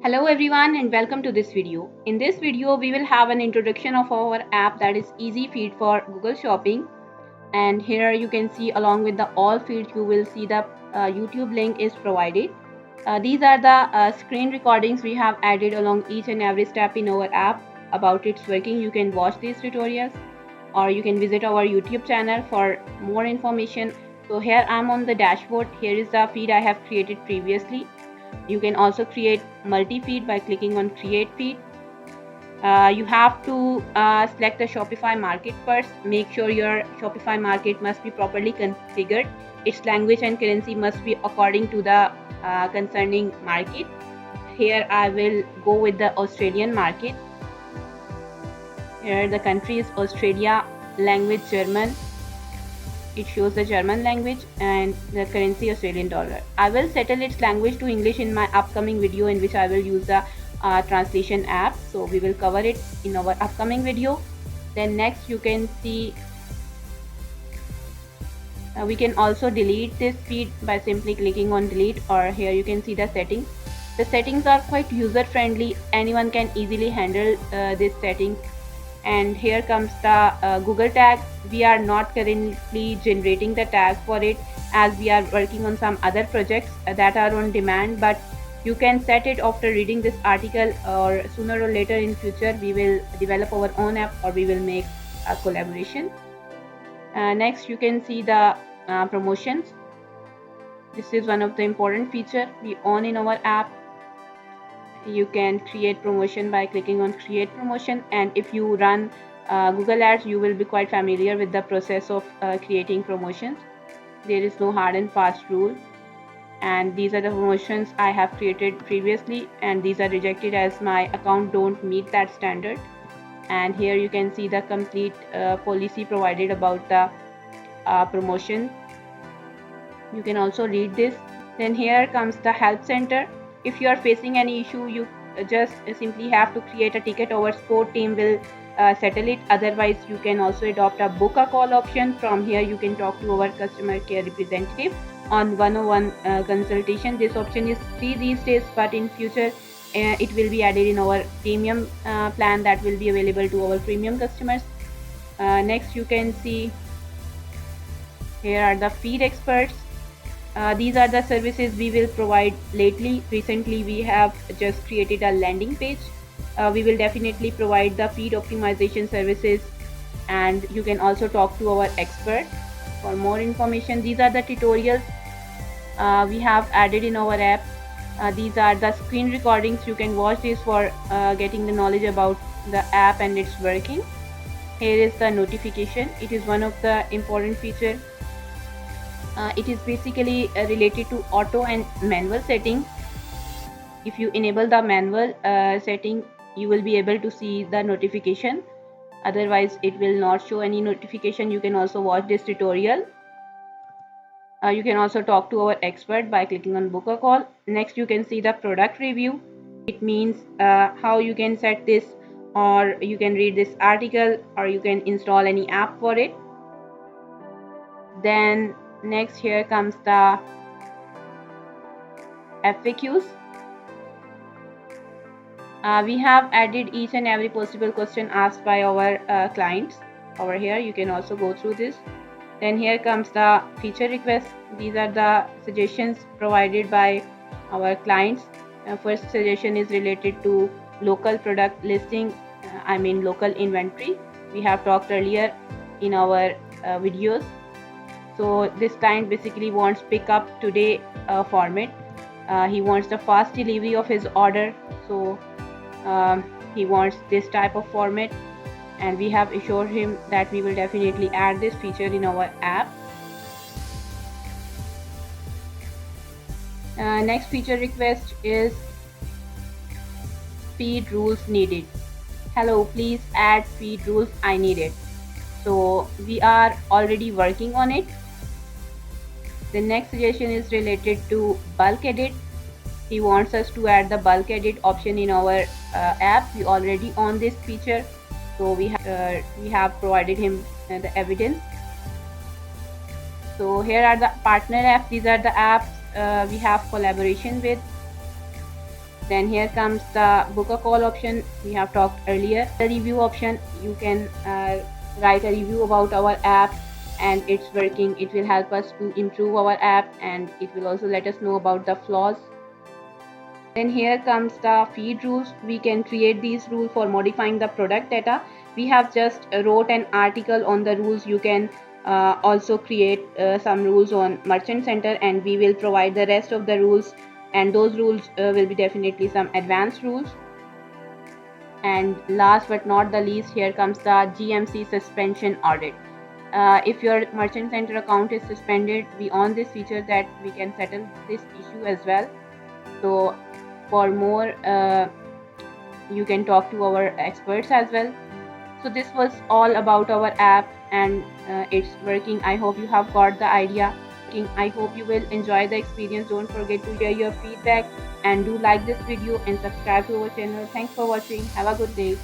Hello everyone and welcome to this video. In this video we will have an introduction of our app that is Easy Feed for Google Shopping, and here you can see along with the all feeds you will see the YouTube link is provided. These are the screen recordings we have added along each and every step in our app about its working. You can watch these tutorials or you can visit our YouTube channel for more information. So here I'm on the dashboard. Here is the feed I have created previously. You can also create multi-feed by clicking on create feed. You have to select the Shopify market first. Make sure your Shopify market must be properly configured. Its language and currency must be according to the concerning market. Here I will go with the Australian market. Here the country is Australia, language German. It shows the German language and the currency Australian dollar. I will settle its language to English in my upcoming video in which I will use the translation app. So we will cover it in our upcoming video. Then next you can see we can also delete this feed by simply clicking on delete, or here you can see the settings. The settings are quite user friendly. Anyone can easily handle this settings. And here comes the Google tag. We are not currently generating the tag for it as we are working on some other projects that are on demand, but you can set it after reading this article, or sooner or later in future we will develop our own app or we will make a collaboration. Next you can see the promotions. This is one of the important feature we own in our app. You can create promotion by clicking on create promotion, and if you run Google ads you will be quite familiar with the process of creating promotions. There is no hard and fast rule, and these are the promotions I have created previously and these are rejected as my account don't meet that standard. And here you can see the complete policy provided about the promotion. You can also read this. Then here comes the help center. If you are facing any issue, you just simply have to create a ticket. Our support team will settle it. Otherwise you can also adopt a book a call option. From here you can talk to our customer care representative on one-on-one consultation. This option is free these days, but in future it will be added in our premium plan that will be available to our premium customers. Next you can see here are the feed experts. These are the services we will provide recently we have just created a landing page. We will definitely provide the feed optimization services, and you can also talk to our expert for more information. These are the tutorials we have added in our app. These are the screen recordings. You can watch this for getting the knowledge about the app and its working. Here is the notification. It is one of the important feature. It is basically related to auto and manual setting. If you enable the manual setting, you will be able to see the notification. Otherwise it will not show any notification. You can also watch this tutorial. You can also talk to our expert by clicking on book a call. Next you can see the product review. It means how you can set this, or you can read this article, or you can install any app for it. Then next here comes the FAQs. We have added each and every possible question asked by our clients over here. You can also go through this. Then here comes the feature requests. These are the suggestions provided by our clients. First suggestion is related to local product listing, local inventory. We have talked earlier in our videos. So this client basically wants pick up today format. He wants the fast delivery of his order, so he wants this type of format, and we have assured him that we will definitely add this feature in our app. Next feature request is feed rules needed. Hello, please add feed rules, I need it. So we are already working on it. The next suggestion is related to bulk edit. He wants us to add the bulk edit option in our app. We already own this feature, so we have provided him the evidence. So here are the partner apps. These are the apps we have collaboration with. Then here comes the book a call option we have talked earlier. The review option, you can write a review about our app and it's working. It will help us to improve our app and it will also let us know about the flaws. Then here comes the feed rules. We can create these rules for modifying the product data. We have just wrote an article on the rules. You can also create some rules on Merchant Center and we will provide the rest of the rules, and those rules will be definitely some advanced rules. And last but not the least, here comes the GMC Suspension Audit. If your Merchant Center account is suspended, we own this feature that we can settle this issue as well. So for more, you can talk to our experts as well. So this was all about our app and it's working. I hope you have got the idea. I hope you will enjoy the experience. Don't forget to share your feedback and do like this video and subscribe to our channel. Thanks for watching. Have a good day.